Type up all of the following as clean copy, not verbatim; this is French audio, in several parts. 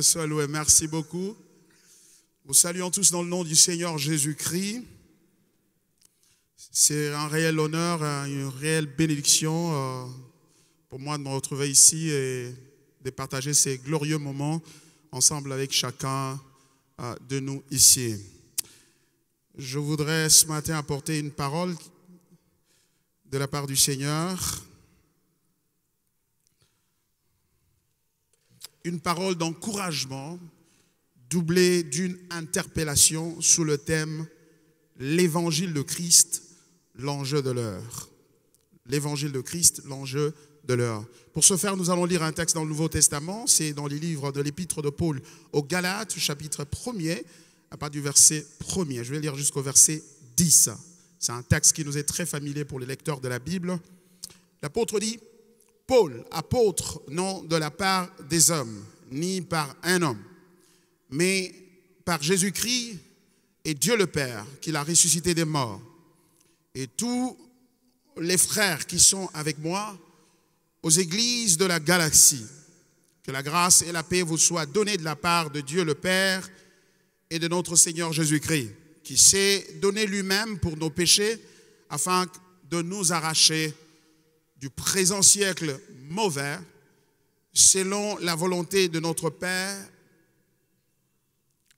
Dieu soit loué. Merci beaucoup. Nous saluons tous dans le nom du Seigneur Jésus-Christ. C'est un réel honneur, une réelle bénédiction pour moi de me retrouver ici et de partager ces glorieux moments ensemble avec chacun de nous ici. Je voudrais ce matin apporter une parole de la part du Seigneur. Une parole d'encouragement doublée d'une interpellation sous le thème « L'évangile de Christ, l'enjeu de l'heure ». L'évangile de Christ, l'enjeu de l'heure. Pour ce faire, nous allons lire un texte dans le Nouveau Testament. C'est dans les livres de l'Épître de Paul aux Galates, chapitre 1er, à partir du verset 1er. Je vais lire jusqu'au verset 10. C'est un texte qui nous est très familier pour les lecteurs de la Bible. L'apôtre dit: Paul, apôtre, non de la part des hommes, ni par un homme, mais par Jésus-Christ et Dieu le Père, qui l'a ressuscité des morts, et tous les frères qui sont avec moi aux églises de la galaxie. Que la grâce et la paix vous soient données de la part de Dieu le Père et de notre Seigneur Jésus-Christ, qui s'est donné lui-même pour nos péchés, afin de nous arracher du présent siècle mauvais, selon la volonté de notre Père,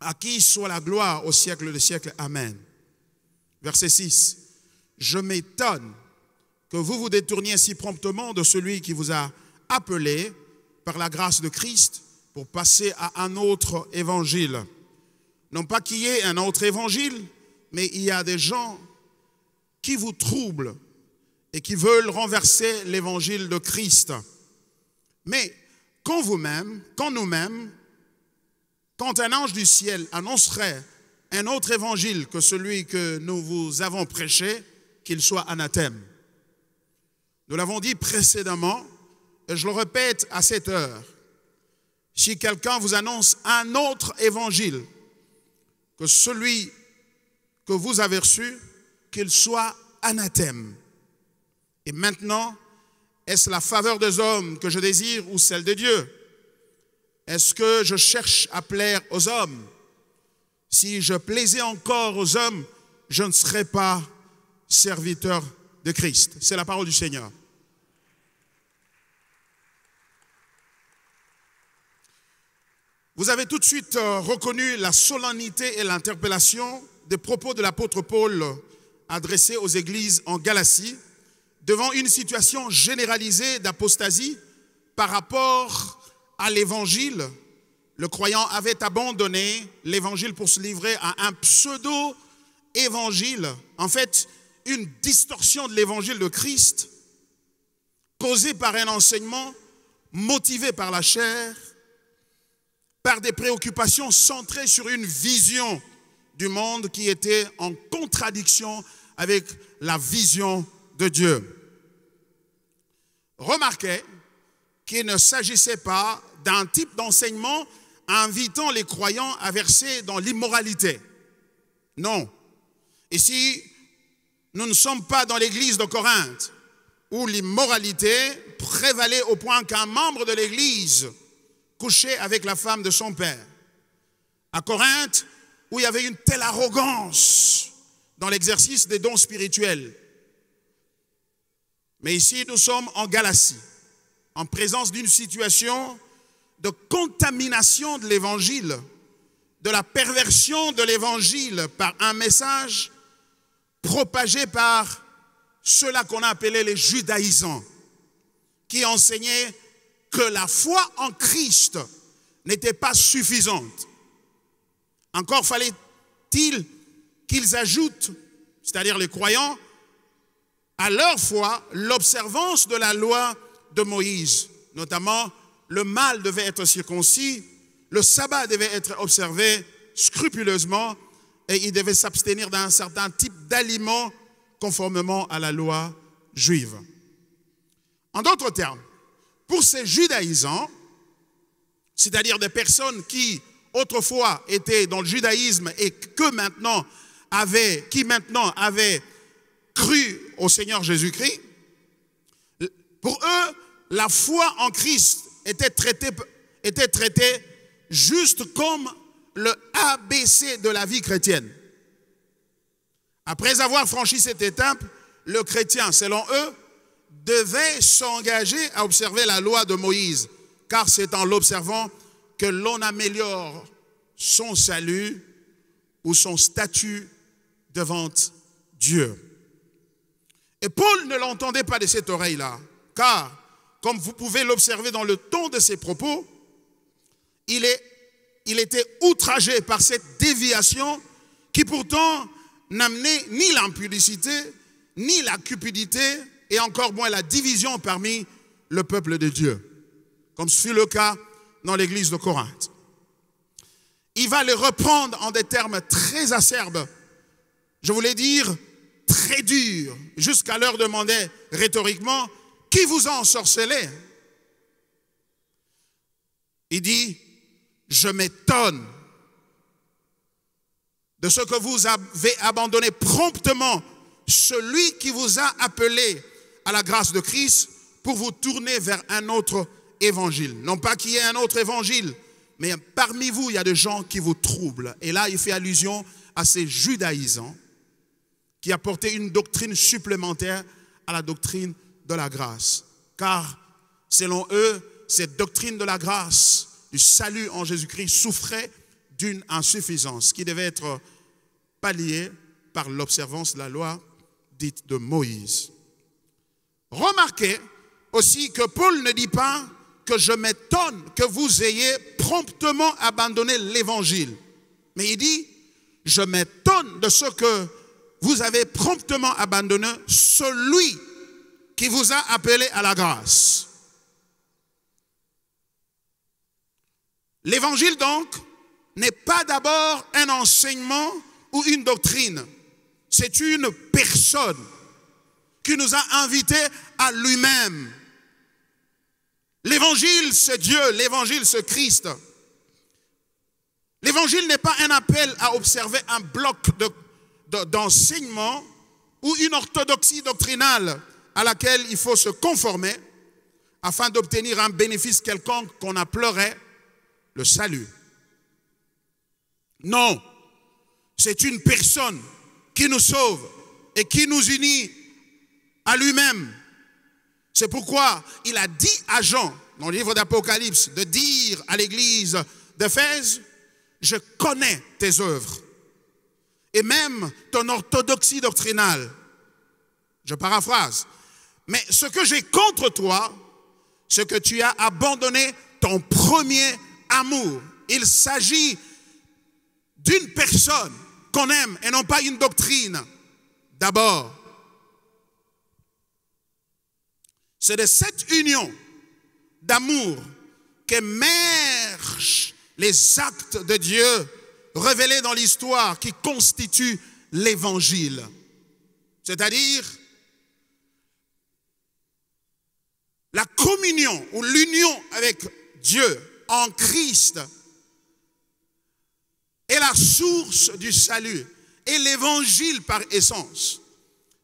à qui soit la gloire au siècle des siècles. Amen. Verset 6. Je m'étonne que vous vous détourniez si promptement de celui qui vous a appelé par la grâce de Christ pour passer à un autre évangile. Non pas qu'il y ait un autre évangile, mais il y a des gens qui vous troublent et qui veulent renverser l'évangile de Christ. Mais quand nous-mêmes, quand un ange du ciel annoncerait un autre évangile que celui que nous vous avons prêché, qu'il soit anathème. Nous l'avons dit précédemment, et je le répète à cette heure, si quelqu'un vous annonce un autre évangile que celui que vous avez reçu, qu'il soit anathème. Et maintenant, est-ce la faveur des hommes que je désire ou celle de Dieu? Est-ce que je cherche à plaire aux hommes? Si je plaisais encore aux hommes, je ne serais pas serviteur de Christ. C'est la parole du Seigneur. Vous avez tout de suite reconnu la solennité et l'interpellation des propos de l'apôtre Paul adressés aux églises en Galatie, devant une situation généralisée d'apostasie par rapport à l'évangile. Le croyant avait abandonné l'évangile pour se livrer à un pseudo-évangile, en fait une distorsion de l'évangile de Christ, causée par un enseignement motivé par la chair, par des préoccupations centrées sur une vision du monde qui était en contradiction avec la vision de Dieu. Remarquez qu'il ne s'agissait pas d'un type d'enseignement invitant les croyants à verser dans l'immoralité. Non. Ici, nous ne sommes pas dans l'église de Corinthe, où l'immoralité prévalait au point qu'un membre de l'église couchait avec la femme de son père. À Corinthe, où il y avait une telle arrogance dans l'exercice des dons spirituels. Mais ici, nous sommes en Galatie, en présence d'une situation de contamination de l'évangile, de la perversion de l'évangile par un message propagé par ceux-là qu'on a appelés les judaïsants, qui enseignaient que la foi en Christ n'était pas suffisante. Encore fallait-il qu'ils ajoutent, c'est-à-dire les croyants, à leur foi, l'observance de la loi de Moïse. Notamment, le mâle devait être circoncis, le sabbat devait être observé scrupuleusement et il devait s'abstenir d'un certain type d'aliments conformément à la loi juive. En d'autres termes, pour ces judaïsants, c'est-à-dire des personnes qui autrefois étaient dans le judaïsme et qui maintenant avaient cru au Seigneur Jésus-Christ, pour eux, la foi en Christ était traitée juste comme le ABC de la vie chrétienne. Après avoir franchi cette étape, le chrétien, selon eux, devait s'engager à observer la loi de Moïse, car c'est en l'observant que l'on améliore son salut ou son statut devant Dieu. Et Paul ne l'entendait pas de cette oreille-là, car, comme vous pouvez l'observer dans le ton de ses propos, il était outragé par cette déviation qui pourtant n'amenait ni l'impudicité, ni la cupidité, et encore moins la division parmi le peuple de Dieu, comme ce fut le cas dans l'église de Corinthe. Il va les reprendre en des termes très acerbes, je voulais dire très durs, jusqu'à leur demander rhétoriquement, qui vous a ensorcelé? Il dit, je m'étonne de ce que vous avez abandonné promptement celui qui vous a appelé à la grâce de Christ pour vous tourner vers un autre évangile. Non pas qu'il y ait un autre évangile, mais parmi vous, il y a des gens qui vous troublent. Et là, il fait allusion à ces judaïsants qui apportaient une doctrine supplémentaire à la doctrine de la grâce. Car, selon eux, cette doctrine de la grâce, du salut en Jésus-Christ, souffrait d'une insuffisance qui devait être palliée par l'observance de la loi dite de Moïse. Remarquez aussi que Paul ne dit pas que je m'étonne que vous ayez promptement abandonné l'évangile. Mais il dit, je m'étonne de ce que vous avez promptement abandonné celui qui vous a appelé à la grâce. L'évangile donc n'est pas d'abord un enseignement ou une doctrine. C'est une personne qui nous a invités à lui-même. L'évangile, c'est Dieu. L'évangile, c'est Christ. L'évangile n'est pas un appel à observer un bloc d'enseignement ou une orthodoxie doctrinale à laquelle il faut se conformer afin d'obtenir un bénéfice quelconque qu'on appellerait le salut. Non, c'est une personne qui nous sauve et qui nous unit à lui-même. C'est pourquoi il a dit à Jean, dans le livre d'Apocalypse, de dire à l'église d'Éphèse, je connais tes œuvres et même ton orthodoxie doctrinale. Je paraphrase. Mais ce que j'ai contre toi, c'est que tu as abandonné ton premier amour. Il s'agit d'une personne qu'on aime et non pas une doctrine. D'abord, c'est de cette union d'amour qu'émergent les actes de Dieu révélés dans l'histoire qui constituent l'évangile. C'est-à-dire la communion ou l'union avec Dieu en Christ est la source du salut et l'évangile par essence.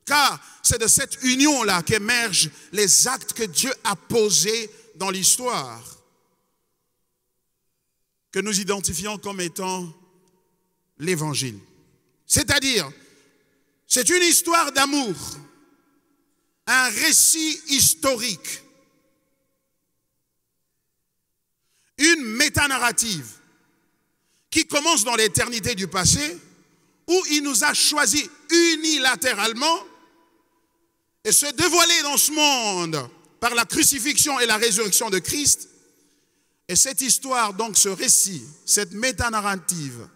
Car c'est de cette union-là qu'émergent les actes que Dieu a posés dans l'histoire, que nous identifions comme étant l'évangile. C'est-à-dire, c'est une histoire d'amour, un récit historique, une métanarrative qui commence dans l'éternité du passé, où il nous a choisis unilatéralement et se dévoiler dans ce monde par la crucifixion et la résurrection de Christ. Et cette histoire, donc ce récit, cette métanarrative,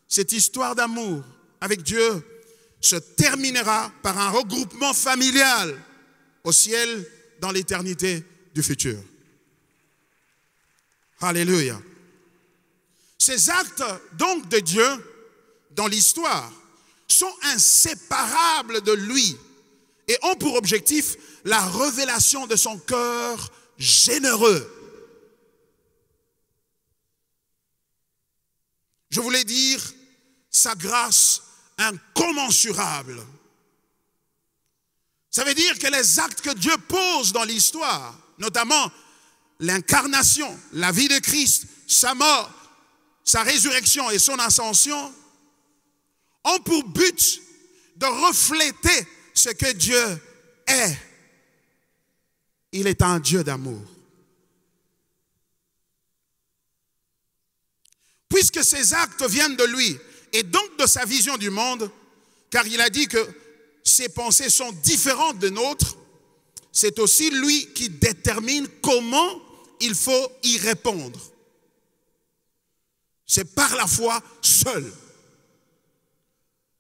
cette histoire d'amour avec Dieu se terminera par un regroupement familial au ciel dans l'éternité du futur. Alléluia. Ces actes donc de Dieu dans l'histoire sont inséparables de lui et ont pour objectif la révélation de son cœur généreux. Je voulais dire sa grâce incommensurable. Ça veut dire que les actes que Dieu pose dans l'histoire, notamment l'incarnation, la vie de Christ, sa mort, sa résurrection et son ascension ont pour but de refléter ce que Dieu est. Il est un Dieu d'amour. Puisque ces actes viennent de lui et donc de sa vision du monde, car il a dit que ses pensées sont différentes de nôtres, c'est aussi lui qui détermine comment il faut y répondre. C'est par la foi seule.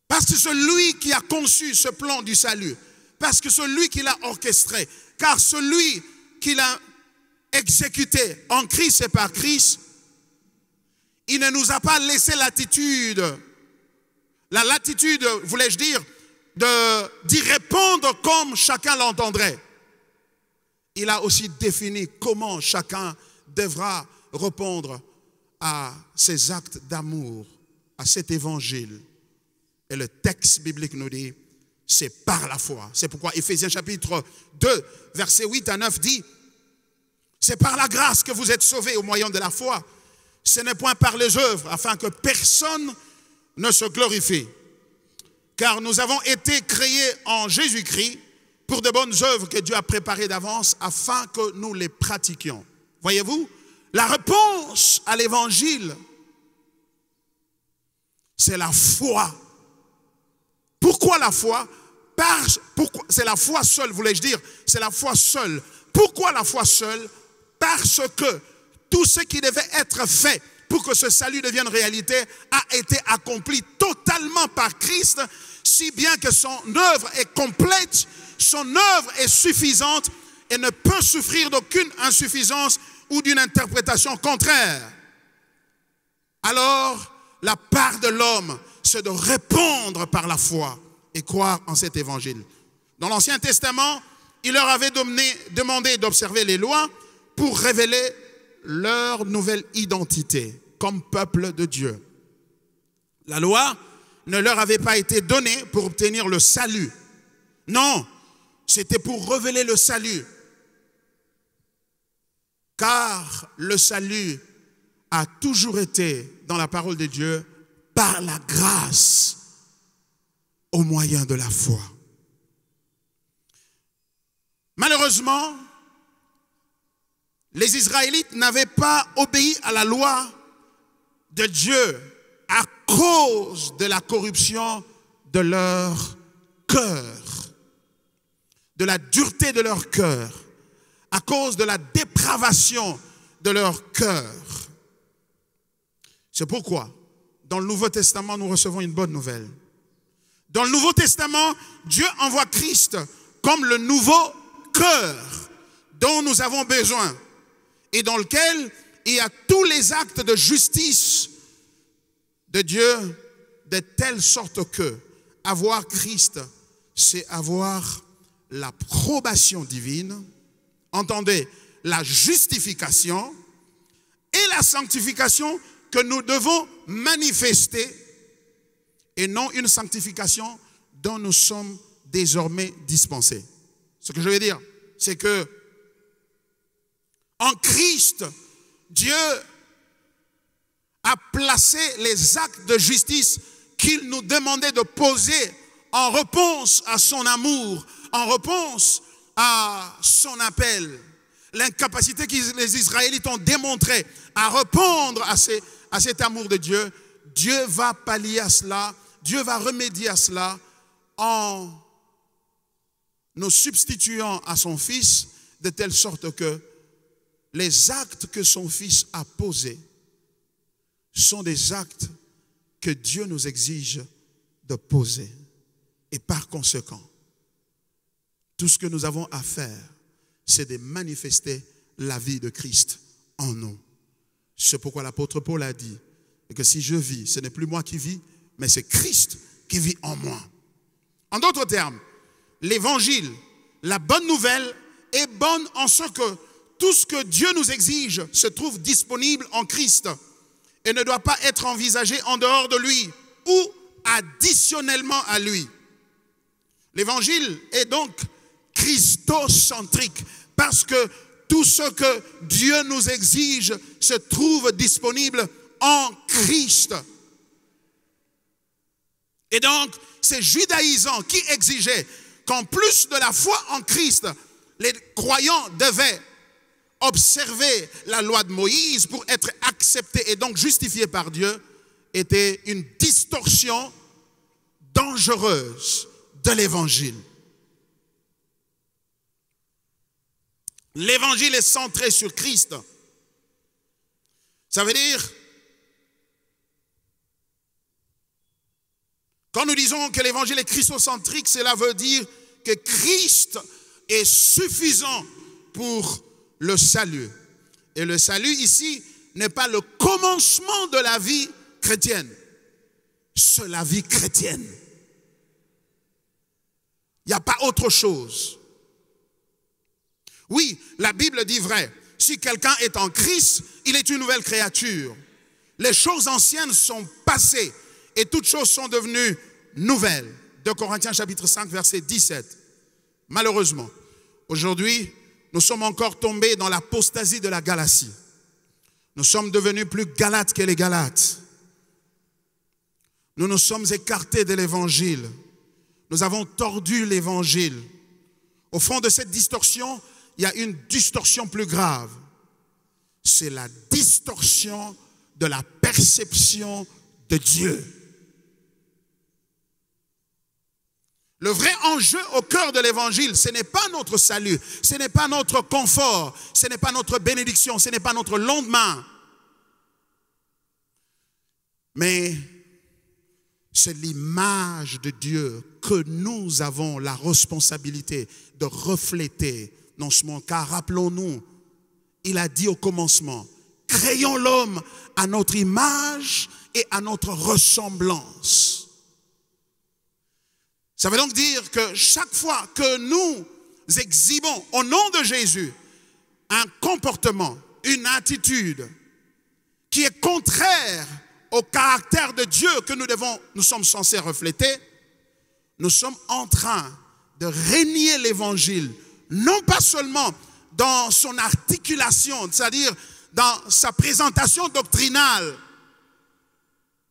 Parce que celui qui a conçu ce plan du salut, parce que celui qui l'a orchestré, car celui qui l'a exécuté en Christ et par Christ, il ne nous a pas laissé la latitude, voulais-je dire, d'y répondre comme chacun l'entendrait. Il a aussi défini comment chacun devra répondre à ces actes d'amour, à cet évangile. Et le texte biblique nous dit, c'est par la foi. C'est pourquoi Éphésiens chapitre 2, versets 8 à 9 dit, c'est par la grâce que vous êtes sauvés au moyen de la foi. Ce n'est point par les œuvres, afin que personne ne se glorifie. Car nous avons été créés en Jésus-Christ pour de bonnes œuvres que Dieu a préparées d'avance afin que nous les pratiquions. Voyez-vous, la réponse à l'évangile, c'est la foi. Pourquoi la foi? C'est la foi seule, voulais-je dire. C'est la foi seule. Pourquoi la foi seule? Parce que tout ce qui devait être fait pour que ce salut devienne réalité a été accompli totalement par Christ, si bien que son œuvre est complète, son œuvre est suffisante et ne peut souffrir d'aucune insuffisance ou d'une interprétation contraire. Alors, la part de l'homme, c'est de répondre par la foi et croire en cet évangile. Dans l'Ancien Testament, il leur avait demandé d'observer les lois pour révéler leur nouvelle identité comme peuple de Dieu. La loi ne leur avait pas été donnée pour obtenir le salut. Non, c'était pour révéler le salut. Car le salut a toujours été, dans la parole de Dieu, par la grâce, au moyen de la foi. Malheureusement, les Israélites n'avaient pas obéi à la loi de Dieu à cause de la corruption de leur cœur, de la dureté de leur cœur, à cause de la dépravation de leur cœur. C'est pourquoi, dans le Nouveau Testament, nous recevons une bonne nouvelle. Dans le Nouveau Testament, Dieu envoie Christ comme le nouveau cœur dont nous avons besoin et dans lequel il y a tous les actes de justice de Dieu de telle sorte que avoir Christ, c'est avoir l'approbation divine, entendez, la justification et la sanctification que nous devons manifester et non une sanctification dont nous sommes désormais dispensés. Ce que je veux dire, c'est que en Christ, Dieu a placé les actes de justice qu'il nous demandait de poser en réponse à son amour, en réponse à son appel. L'incapacité que les Israélites ont démontrée à répondre à cet amour de Dieu, Dieu va pallier à cela, Dieu va remédier à cela en nous substituant à son Fils de telle sorte que les actes que son Fils a posés sont des actes que Dieu nous exige de poser. Et par conséquent, tout ce que nous avons à faire, c'est de manifester la vie de Christ en nous. C'est pourquoi l'apôtre Paul a dit que si je vis, ce n'est plus moi qui vis, mais c'est Christ qui vit en moi. En d'autres termes, l'évangile, la bonne nouvelle est bonne en ce que tout ce que Dieu nous exige se trouve disponible en Christ et ne doit pas être envisagé en dehors de lui ou additionnellement à lui. L'évangile est donc christocentrique parce que tout ce que Dieu nous exige se trouve disponible en Christ. Et donc, ces judaïsants qui exigeaient qu'en plus de la foi en Christ, les croyants devaient observer la loi de Moïse pour être acceptés et donc justifiés par Dieu, était une distorsion dangereuse de l'évangile. L'évangile est centré sur Christ. Ça veut dire, quand nous disons que l'évangile est christocentrique, cela veut dire que Christ est suffisant pour le salut. Et le salut ici n'est pas le commencement de la vie chrétienne, c'est la vie chrétienne. Il n'y a pas autre chose. Oui, la Bible dit vrai. Si quelqu'un est en Christ, il est une nouvelle créature. Les choses anciennes sont passées et toutes choses sont devenues nouvelles. 2 Corinthiens chapitre 5 verset 17. Malheureusement, aujourd'hui, nous sommes encore tombés dans l'apostasie de la Galatie. Nous sommes devenus plus Galates que les Galates. Nous nous sommes écartés de l'évangile. Nous avons tordu l'évangile. Au fond de cette distorsion, il y a une distorsion plus grave. C'est la distorsion de la perception de Dieu. Le vrai enjeu au cœur de l'évangile, ce n'est pas notre salut, ce n'est pas notre confort, ce n'est pas notre bénédiction, ce n'est pas notre lendemain. Mais c'est l'image de Dieu que nous avons la responsabilité de refléter dans ce monde. Car rappelons-nous, il a dit au commencement, créons l'homme à notre image et à notre ressemblance. Ça veut donc dire que chaque fois que nous exhibons au nom de Jésus un comportement, une attitude qui est contraire au caractère de Dieu que nous sommes censés refléter, nous sommes en train de renier l'évangile, non pas seulement dans son articulation, c'est-à-dire dans sa présentation doctrinale,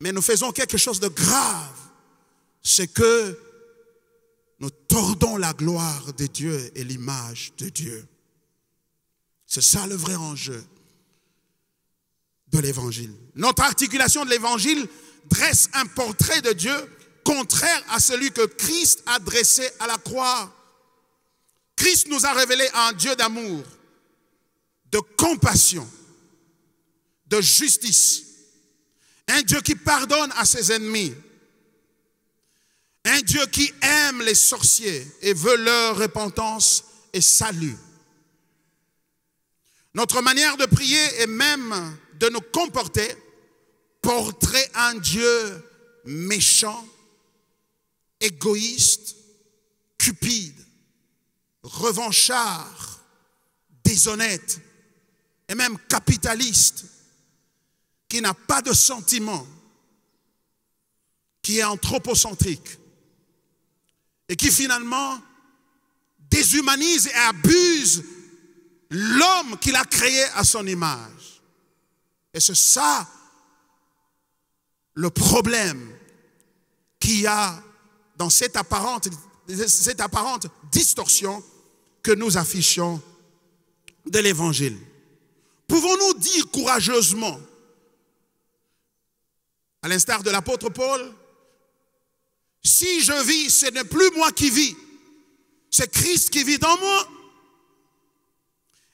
mais nous faisons quelque chose de grave, c'est que nous tordons la gloire de Dieu et l'image de Dieu. C'est ça le vrai enjeu de l'évangile. Notre articulation de l'évangile dresse un portrait de Dieu contraire à celui que Christ a dressé à la croix. Christ nous a révélé un Dieu d'amour, de compassion, de justice. Un Dieu qui pardonne à ses ennemis. Un Dieu qui aime les sorciers et veut leur repentance et salut. Notre manière de prier et même de nous comporter porterait un Dieu méchant, égoïste, cupide, revanchard, déshonnête et même capitaliste, qui n'a pas de sentiment, qui est anthropocentrique et qui finalement déshumanise et abuse l'homme qu'il a créé à son image. Et c'est ça le problème qu'il y a dans cette apparente distorsion que nous affichons de l'évangile. Pouvons-nous dire courageusement, à l'instar de l'apôtre Paul, si je vis, ce n'est plus moi qui vis, c'est Christ qui vit dans moi?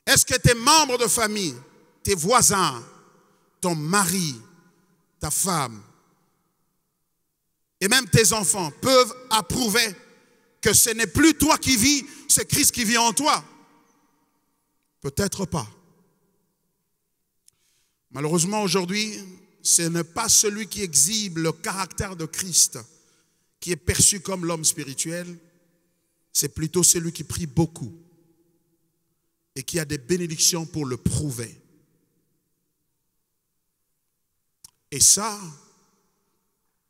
Est-ce que tes membres de famille, tes voisins, ton mari, ta femme et même tes enfants peuvent approuver que ce n'est plus toi qui vis, c'est Christ qui vit en toi? Peut-être pas. Malheureusement aujourd'hui, ce n'est pas celui qui exhibe le caractère de Christ qui est perçu comme l'homme spirituel, c'est plutôt celui qui prie beaucoup et qui a des bénédictions pour le prouver. Et ça,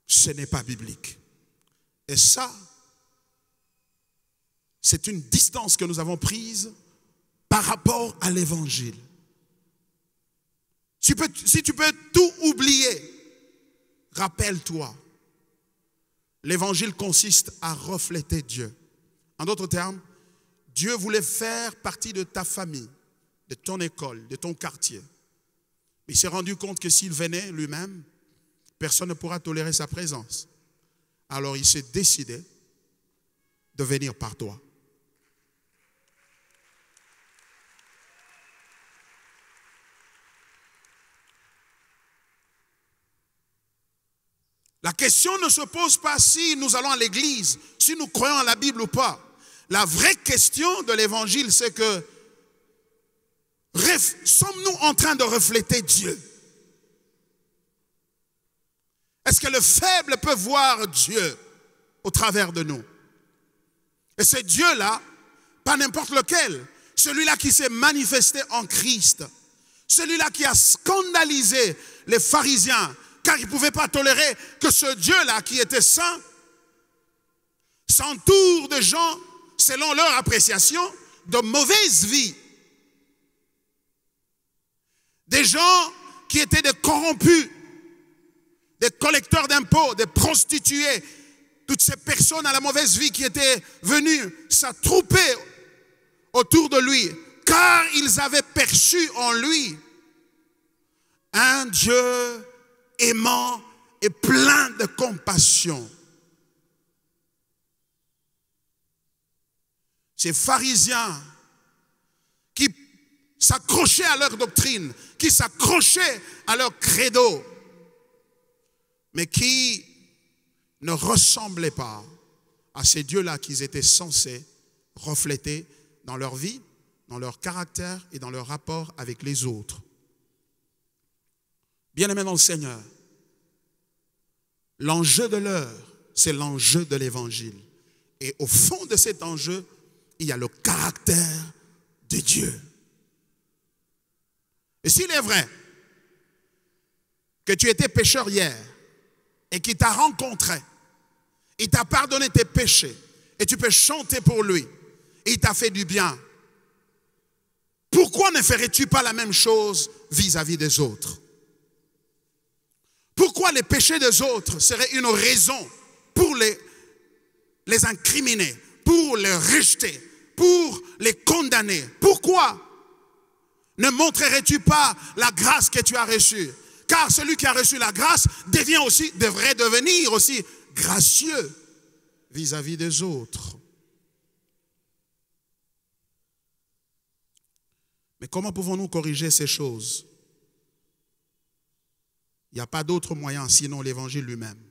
ce n'est pas biblique. Et ça, c'est une distance que nous avons prise par rapport à l'évangile. Si tu peux tout oublier, rappelle-toi. L'évangile consiste à refléter Dieu. En d'autres termes, Dieu voulait faire partie de ta famille, de ton école, de ton quartier. Il s'est rendu compte que s'il venait lui-même, personne ne pourra tolérer sa présence. Alors il s'est décidé de venir par toi. La question ne se pose pas si nous allons à l'église, si nous croyons à la Bible ou pas. La vraie question de l'évangile, c'est que sommes-nous en train de refléter Dieu? Est-ce que le faible peut voir Dieu au travers de nous? Et ce Dieu-là, pas n'importe lequel, celui-là qui s'est manifesté en Christ, celui-là qui a scandalisé les pharisiens, car ils ne pouvaient pas tolérer que ce Dieu-là, qui était saint, s'entoure de gens, selon leur appréciation, de mauvaise vie. Des gens qui étaient des corrompus, des collecteurs d'impôts, des prostituées, toutes ces personnes à la mauvaise vie qui étaient venues s'attrouper autour de lui, car ils avaient perçu en lui un Dieu aimant et plein de compassion. Ces pharisiens qui s'accrochaient à leur doctrine, qui s'accrochaient à leur credo, mais qui ne ressemblaient pas à ces dieux-là qu'ils étaient censés refléter dans leur vie, dans leur caractère et dans leur rapport avec les autres. Bien-aimés dans le Seigneur, l'enjeu de l'heure, c'est l'enjeu de l'évangile. Et au fond de cet enjeu, il y a le caractère de Dieu. Et s'il est vrai que tu étais pécheur hier et qu'il t'a rencontré, il t'a pardonné tes péchés et tu peux chanter pour lui et il t'a fait du bien, pourquoi ne ferais-tu pas la même chose vis-à-vis des autres? Pourquoi les péchés des autres seraient une raison pour les incriminer, pour les rejeter, pour les condamner? Pourquoi ne montrerais-tu pas la grâce que tu as reçue? Car celui qui a reçu la grâce devrait devenir aussi gracieux vis-à-vis des autres. Mais comment pouvons-nous corriger ces choses? Il n'y a pas d'autre moyen sinon l'évangile lui-même.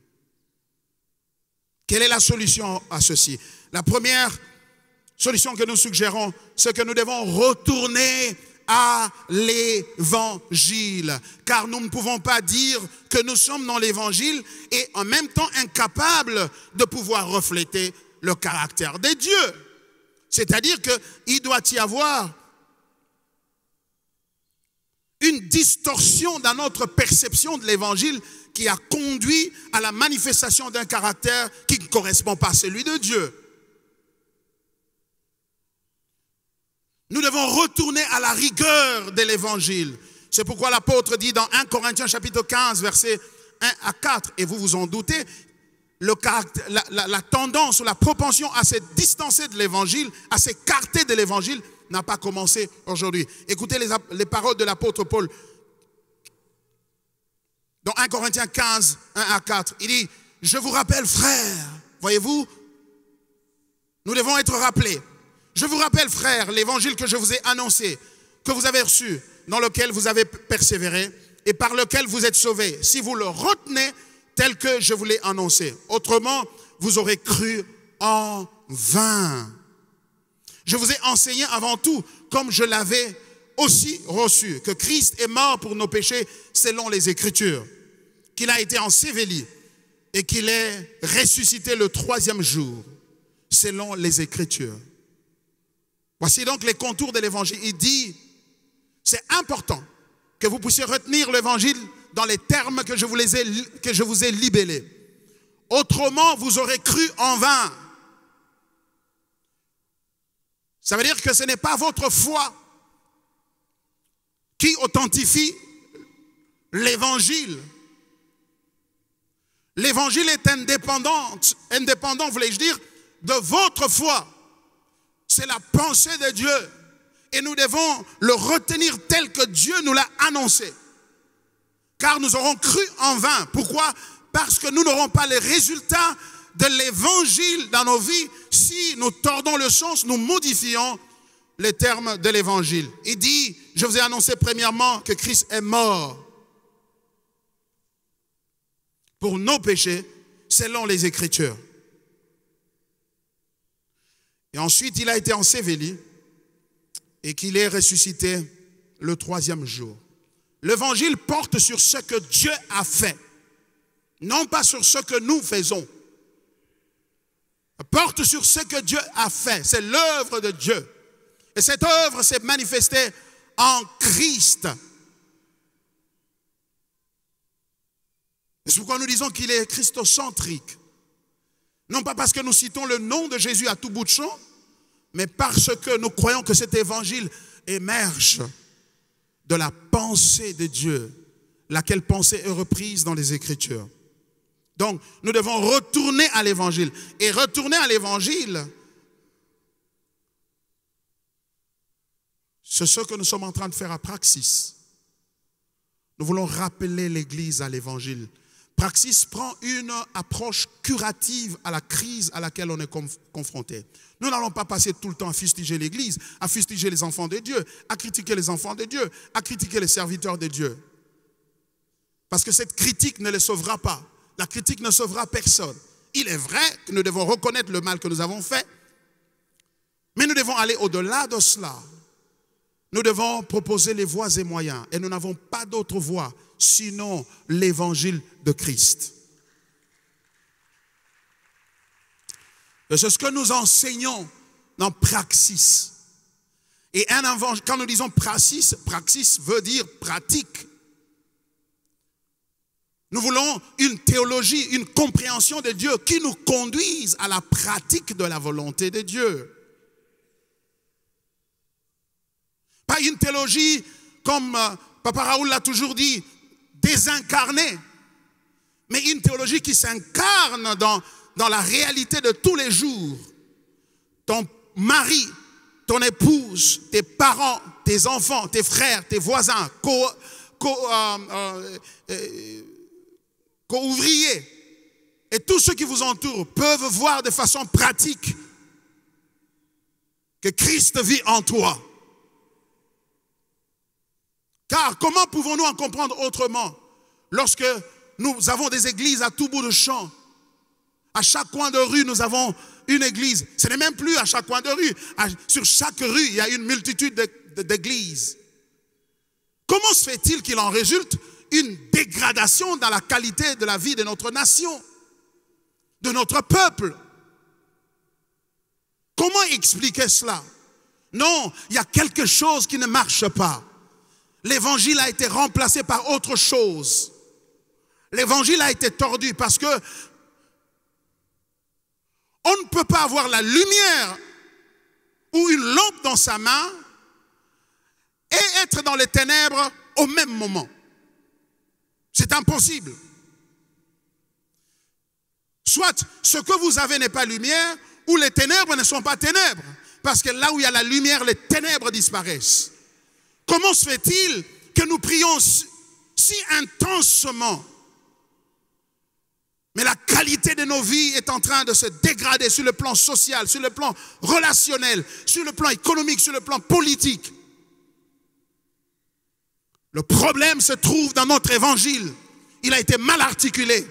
Quelle est la solution à ceci? La première solution que nous suggérons, c'est que nous devons retourner à l'évangile. Car nous ne pouvons pas dire que nous sommes dans l'évangile et en même temps incapables de pouvoir refléter le caractère de Dieu. C'est-à-dire qu'il doit y avoir une distorsion dans notre perception de l'évangile qui a conduit à la manifestation d'un caractère qui ne correspond pas à celui de Dieu. Nous devons retourner à la rigueur de l'évangile. C'est pourquoi l'apôtre dit dans 1 Corinthiens chapitre 15, versets 1 à 4, et vous vous en doutez, la tendance ou la propension à se distancer de l'évangile, à s'écarter de l'évangile, n'a pas commencé aujourd'hui. Écoutez les paroles de l'apôtre Paul. Dans 1 Corinthiens 15, 1 à 4, il dit, je vous rappelle, frères, voyez-vous, nous devons être rappelés. Je vous rappelle, frères, l'évangile que je vous ai annoncé, que vous avez reçu, dans lequel vous avez persévéré et par lequel vous êtes sauvés, si vous le retenez tel que je vous l'ai annoncé. Autrement, vous aurez cru en vain. Je vous ai enseigné avant tout, comme je l'avais aussi reçu, que Christ est mort pour nos péchés selon les Écritures, qu'il a été enseveli et qu'il est ressuscité le 3e jour selon les Écritures. Voici donc les contours de l'évangile. Il dit, c'est important que vous puissiez retenir l'évangile dans les termes que je vous ai libellés. Autrement, vous aurez cru en vain. Ça veut dire que ce n'est pas votre foi qui authentifie l'évangile. L'évangile est indépendant, voulais-je dire, de votre foi. C'est la pensée de Dieu. Et nous devons le retenir tel que Dieu nous l'a annoncé. Car nous aurons cru en vain. Pourquoi? Parce que nous n'aurons pas les résultats de l'évangile dans nos vies si nous tordons le sens, nous modifions les termes de l'évangile. Il dit, je vous ai annoncé premièrement que Christ est mort pour nos péchés, selon les Écritures. Et ensuite, il a été enseveli et qu'il est ressuscité le 3e jour. L'évangile porte sur ce que Dieu a fait, non pas sur ce que nous faisons. Porte sur ce que Dieu a fait. C'est l'œuvre de Dieu. Et cette œuvre s'est manifestée en Christ. C'est pourquoi nous disons qu'il est christocentrique. Non pas parce que nous citons le nom de Jésus à tout bout de champ, mais parce que nous croyons que cet évangile émerge de la pensée de Dieu, laquelle pensée est reprise dans les Écritures. Donc, nous devons retourner à l'évangile. Et retourner à l'évangile, c'est ce que nous sommes en train de faire à Praxis. Nous voulons rappeler l'Église à l'évangile. Praxis prend une approche curative à la crise à laquelle on est confronté. Nous n'allons pas passer tout le temps à fustiger l'Église, à fustiger les enfants de Dieu, à critiquer les enfants de Dieu, à critiquer les serviteurs de Dieu. Parce que cette critique ne les sauvera pas. La critique ne sauvera personne. Il est vrai que nous devons reconnaître le mal que nous avons fait, mais nous devons aller au-delà de cela. Nous devons proposer les voies et moyens, et nous n'avons pas d'autre voie sinon l'évangile de Christ. Et c'est ce que nous enseignons dans Praxis. Et quand nous disons praxis, praxis veut dire pratique. Nous voulons une théologie, une compréhension de Dieu qui nous conduise à la pratique de la volonté de Dieu. Pas une théologie, comme Papa Raoul l'a toujours dit, désincarnée, mais une théologie qui s'incarne dans la réalité de tous les jours. Ton mari, ton épouse, tes parents, tes enfants, tes frères, tes voisins, co-ouvriers et tous ceux qui vous entourent peuvent voir de façon pratique que Christ vit en toi. Car comment pouvons-nous en comprendre autrement lorsque nous avons des églises à tout bout de champ? À chaque coin de rue, nous avons une église. Ce n'est même plus à chaque coin de rue. Sur chaque rue, il y a une multitude d'églises. Comment se fait-il qu'il en résulte une dégradation dans la qualité de la vie de notre nation, de notre peuple? Comment expliquer cela? Non, il y a quelque chose qui ne marche pas. L'évangile a été remplacé par autre chose. L'évangile a été tordu parce que on ne peut pas avoir la lumière ou une lampe dans sa main et être dans les ténèbres au même moment. C'est impossible. Soit ce que vous avez n'est pas lumière, ou les ténèbres ne sont pas ténèbres. Parce que là où il y a la lumière, les ténèbres disparaissent. Comment se fait-il que nous prions si intensement, mais la qualité de nos vies est en train de se dégrader sur le plan social, sur le plan relationnel, sur le plan économique, sur le plan politique? Le problème se trouve dans notre évangile. Il a été mal articulé.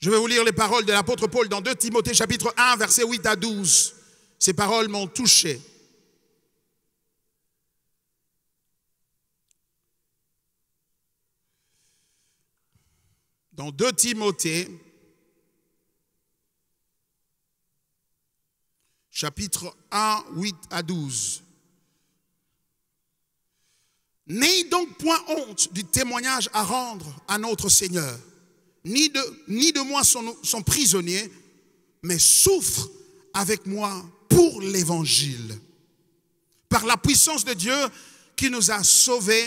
Je vais vous lire les paroles de l'apôtre Paul dans 2 Timothée chapitre 1, versets 8 à 12. Ces paroles m'ont touché. Dans 2 Timothée, chapitre 1, 8 à 12. N'ayez donc point honte du témoignage à rendre à notre Seigneur, ni de moi son prisonnier, mais souffre avec moi pour l'évangile. Par la puissance de Dieu qui nous a sauvés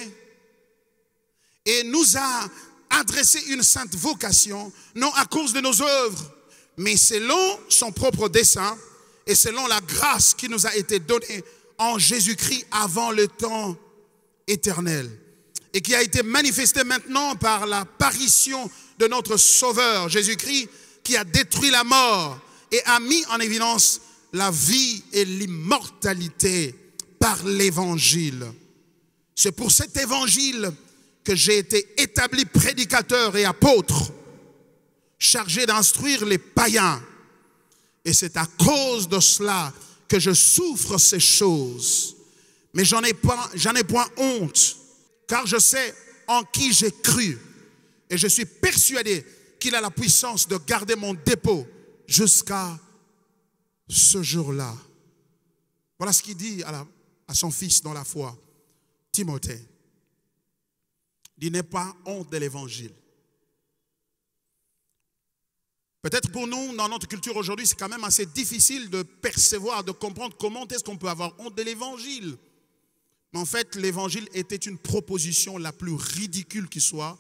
et nous a adressé une sainte vocation, non à cause de nos œuvres, mais selon son propre dessein et selon la grâce qui nous a été donnée en Jésus-Christ avant le temps éternel, et qui a été manifestée maintenant par l'apparition de notre Sauveur, Jésus-Christ, qui a détruit la mort et a mis en évidence la vie et l'immortalité par l'évangile. C'est pour cet évangile que j'ai été établi prédicateur et apôtre, chargé d'instruire les païens. Et c'est à cause de cela que je souffre ces choses. Mais j'en ai point honte, car je sais en qui j'ai cru. Et je suis persuadé qu'il a la puissance de garder mon dépôt jusqu'à ce jour-là. Voilà ce qu'il dit à son fils dans la foi, Timothée. Il n'est pas honte de l'évangile. Peut-être pour nous, dans notre culture aujourd'hui, c'est quand même assez difficile de percevoir, de comprendre comment est-ce qu'on peut avoir honte de l'évangile. Mais en fait, l'évangile était une proposition la plus ridicule qui soit,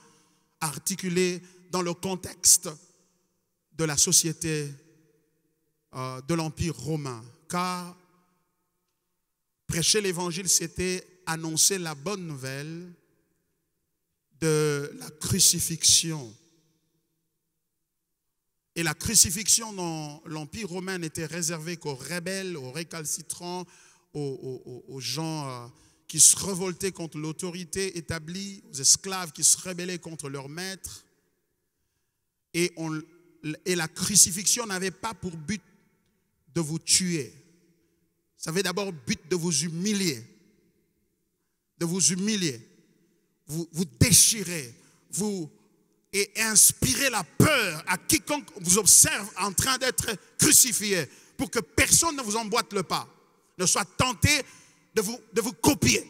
articulée dans le contexte de la société de l'Empire romain. Car prêcher l'évangile, c'était annoncer la bonne nouvelle de la crucifixion. Et la crucifixion dans l'Empire romain n'était réservée qu'aux rebelles, aux récalcitrants, aux gens qui se révoltaient contre l'autorité établie, aux esclaves qui se rebellaient contre leur maître. Et la crucifixion n'avait pas pour but de vous tuer. Ça avait d'abord but de vous humilier. De vous humilier. Vous déchirer. Et inspirer la peur à quiconque vous observe en train d'être crucifié, pour que personne ne vous emboîte le pas, ne soit tenté de vous copier.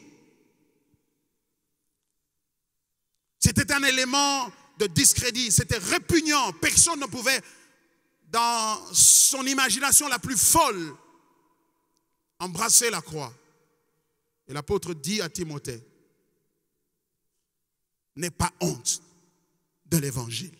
C'était un élément de discrédit, c'était répugnant. Personne ne pouvait, dans son imagination la plus folle, embrasser la croix. Et l'apôtre dit à Timothée, n'aie pas honte de l'évangile.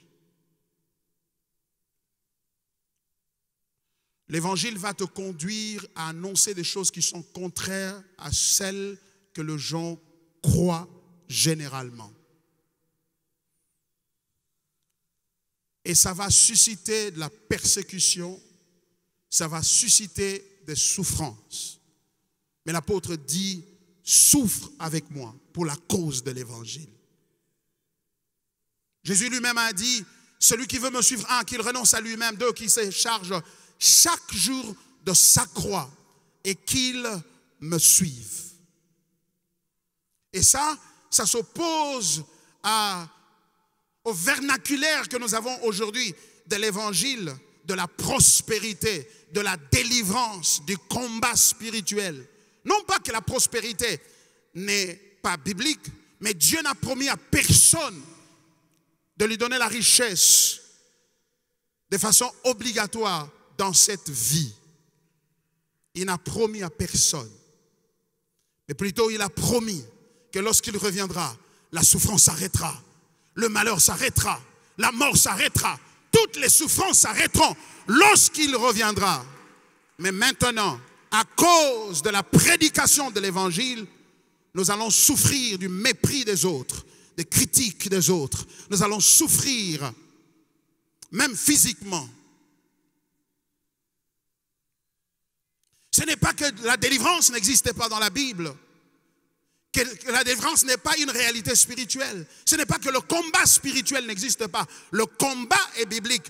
L'évangile va te conduire à annoncer des choses qui sont contraires à celles que les gens croient généralement. Et ça va susciter de la persécution, ça va susciter des souffrances. Mais l'apôtre dit, souffre avec moi pour la cause de l'évangile. Jésus lui-même a dit, celui qui veut me suivre, un, qu'il renonce à lui-même, deux, qu'il se charge chaque jour de sa croix et qu'il me suive. Et ça s'oppose au vernaculaire que nous avons aujourd'hui de l'évangile, de la prospérité, de la délivrance, du combat spirituel. Non pas que la prospérité n'est pas biblique, mais Dieu n'a promis à personne de lui donner la richesse de façon obligatoire dans cette vie. Il n'a promis à personne. Mais plutôt, il a promis que lorsqu'il reviendra, la souffrance s'arrêtera, le malheur s'arrêtera, la mort s'arrêtera, toutes les souffrances s'arrêteront lorsqu'il reviendra. Mais maintenant, à cause de la prédication de l'évangile, nous allons souffrir du mépris des autres, des critiques des autres. Nous allons souffrir, même physiquement. Ce n'est pas que la délivrance n'existait pas dans la Bible, que la délivrance n'est pas une réalité spirituelle. Ce n'est pas que le combat spirituel n'existe pas. Le combat est biblique.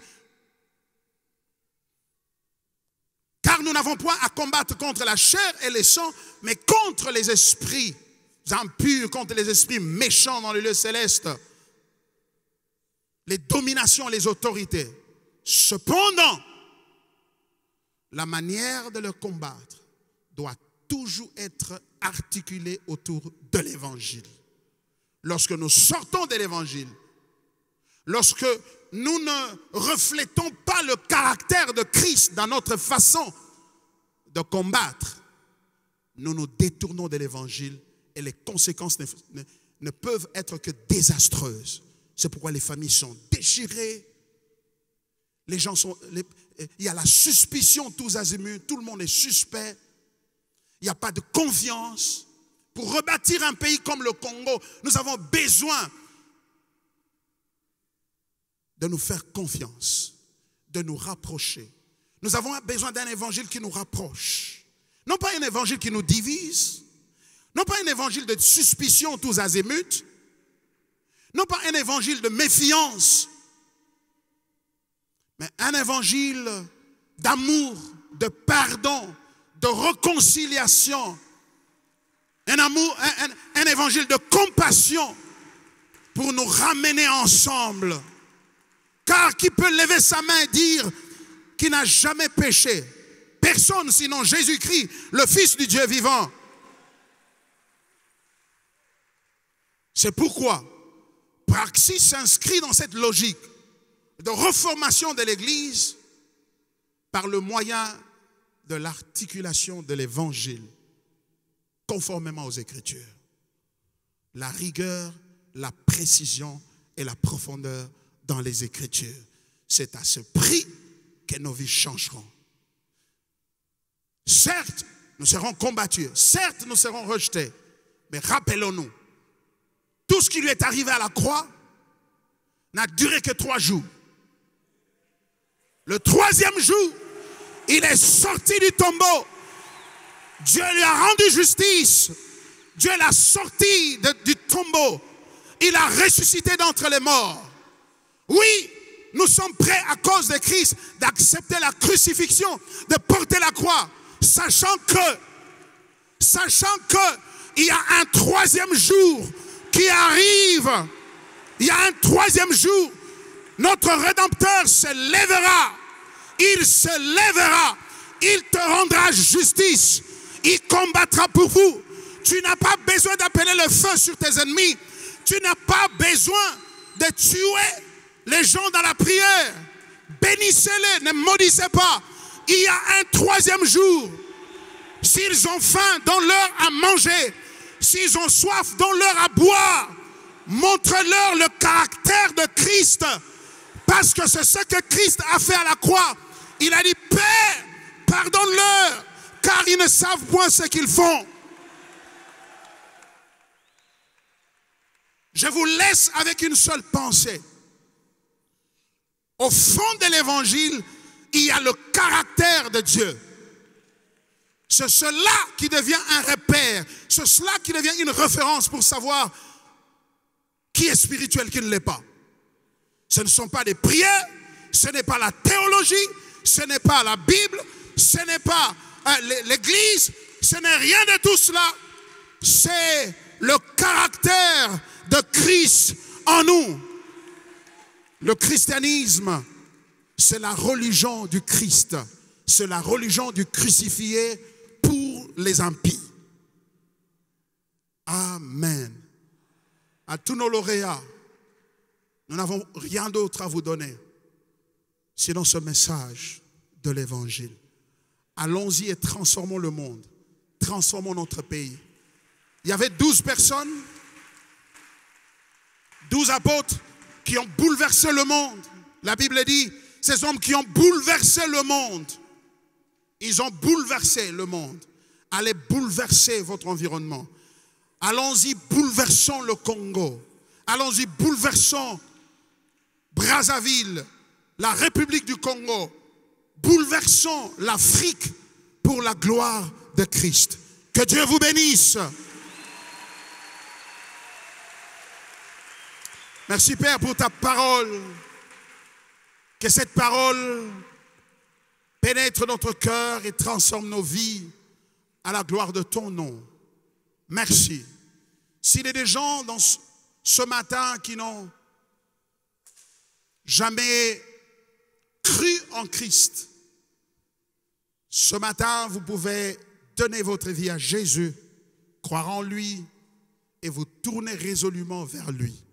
Car nous n'avons point à combattre contre la chair et le sang, mais contre les esprits impurs, contre les esprits méchants dans les lieux célestes, les dominations, les autorités. Cependant, la manière de le combattre doit toujours être articulée autour de l'évangile. Lorsque nous sortons de l'évangile, lorsque nous ne reflétons pas le caractère de Christ dans notre façon de combattre, nous nous détournons de l'évangile et les conséquences ne peuvent être que désastreuses. C'est pourquoi les familles sont déchirées. Les gens sont... il y a la suspicion tous azimuts, tout le monde est suspect. Il n'y a pas de confiance. Pour rebâtir un pays comme le Congo, nous avons besoin de nous faire confiance, de nous rapprocher. Nous avons besoin d'un évangile qui nous rapproche. Non pas un évangile qui nous divise, non pas un évangile de suspicion tous azimuts, non pas un évangile de méfiance, mais un évangile d'amour, de pardon, de réconciliation, un évangile de compassion pour nous ramener ensemble. Car qui peut lever sa main et dire qu'il n'a jamais péché? Personne sinon Jésus-Christ, le Fils du Dieu vivant. C'est pourquoi Praxis s'inscrit dans cette logique de reformation de l'Église par le moyen de l'articulation de l'Évangile, conformément aux Écritures. La rigueur, la précision et la profondeur dans les Écritures. C'est à ce prix que nos vies changeront. Certes, nous serons combattus, certes, nous serons rejetés, mais rappelons-nous, tout ce qui lui est arrivé à la croix n'a duré que 3 jours. Le 3e jour, il est sorti du tombeau. Dieu lui a rendu justice. Dieu l'a sorti du tombeau. Il a ressuscité d'entre les morts. Oui, nous sommes prêts à cause de Christ d'accepter la crucifixion, de porter la croix, sachant que il y a un 3e jour qui arrive. Il y a un 3e jour. Notre Rédempteur se lèvera. Il se lèvera. Il te rendra justice. Il combattra pour vous. Tu n'as pas besoin d'appeler le feu sur tes ennemis. Tu n'as pas besoin de tuer les gens dans la prière. Bénissez-les, ne maudissez pas. Il y a un 3e jour. S'ils ont faim, donne-leur à manger. S'ils ont soif, donne-leur à boire. Montre-leur le caractère de Christ. Parce que c'est ce que Christ a fait à la croix. Il a dit, Père, pardonne-leur, car ils ne savent point ce qu'ils font. Je vous laisse avec une seule pensée. Au fond de l'évangile, il y a le caractère de Dieu. C'est cela qui devient un repère. C'est cela qui devient une référence pour savoir qui est spirituel, qui ne l'est pas. Ce ne sont pas des prières, ce n'est pas la théologie, ce n'est pas la Bible, ce n'est pas l'Église, ce n'est rien de tout cela. C'est le caractère de Christ en nous. Le christianisme, c'est la religion du Christ. C'est la religion du crucifié pour les impies. Amen. À tous nos lauréats, nous n'avons rien d'autre à vous donner, sinon ce message de l'Évangile. Allons-y et transformons le monde. Transformons notre pays. Il y avait 12 personnes, 12 apôtres qui ont bouleversé le monde. La Bible dit, ces hommes qui ont bouleversé le monde. Ils ont bouleversé le monde. Allez bouleverser votre environnement. Allons-y, bouleversons le Congo. Allons-y, bouleversons Brazzaville, la République du Congo. Bouleversons l'Afrique pour la gloire de Christ. Que Dieu vous bénisse. Merci Père pour ta parole. Que cette parole pénètre notre cœur et transforme nos vies à la gloire de ton nom. Merci. S'il y a des gens dans ce matin qui n'ont jamais cru en Christ, ce matin, vous pouvez donner votre vie à Jésus, croire en lui et vous tourner résolument vers lui.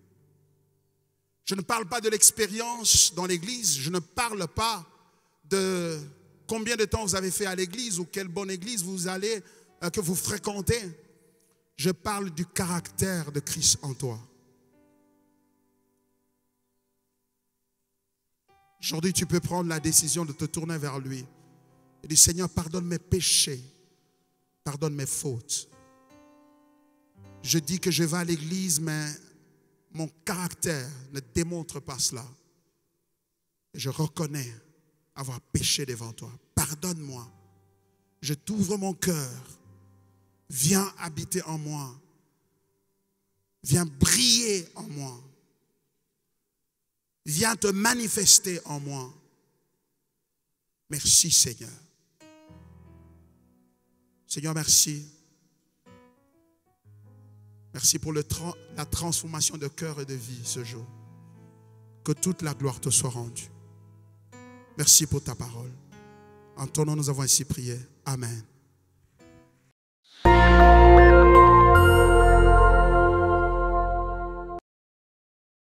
Je ne parle pas de l'expérience dans l'église, je ne parle pas de combien de temps vous avez fait à l'église ou quelle bonne église vous allez, que vous fréquentez. Je parle du caractère de Christ en toi. Aujourd'hui, tu peux prendre la décision de te tourner vers lui et dire, Seigneur, pardonne mes péchés, pardonne mes fautes. Je dis que je vais à l'église, mais mon caractère ne démontre pas cela. Et je reconnais avoir péché devant toi. Pardonne-moi. Je t'ouvre mon cœur. Viens habiter en moi. Viens briller en moi. Viens te manifester en moi. Merci Seigneur. Seigneur, merci. Merci pour la transformation de cœur et de vie ce jour. Que toute la gloire te soit rendue. Merci pour ta parole. En ton nom, nous avons ainsi prié. Amen.